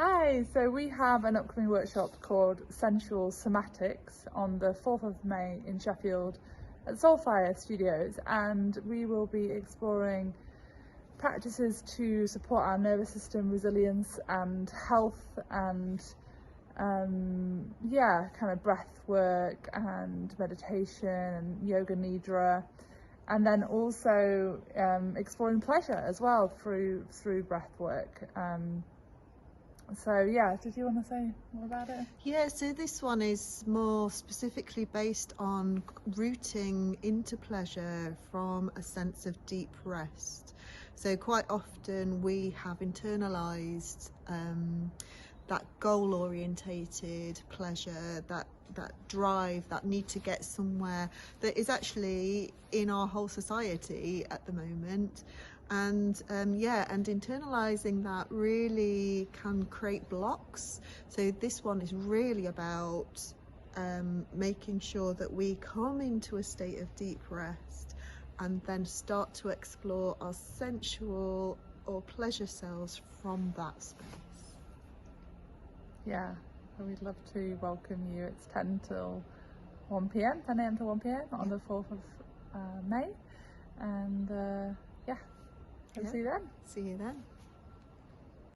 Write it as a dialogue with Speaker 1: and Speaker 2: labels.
Speaker 1: Hi, so we have an upcoming workshop called Sensual Somatics on the 4th of May in Sheffield at Soulfire Studios, and we will be exploring practices to support our nervous system resilience and health, and kind of breath work and meditation and yoga nidra, and then also exploring pleasure as well through breath work. So yeah, did you want to say more about it?
Speaker 2: Yeah, so this one is more specifically based on rooting into pleasure from a sense of deep rest. So quite often we have internalized that goal orientated pleasure, that drive, that need to get somewhere, that is actually in our whole society at the moment. And and internalizing that really can create blocks. So this one is really about making sure that we come into a state of deep rest and then start to explore our sensual or pleasure selves from that space.
Speaker 1: Yeah, so we'd love to welcome you. It's 10 till 1 p.m, 10 a.m. to 1 p.m. on the 4th of May, and see you then.
Speaker 2: See you then.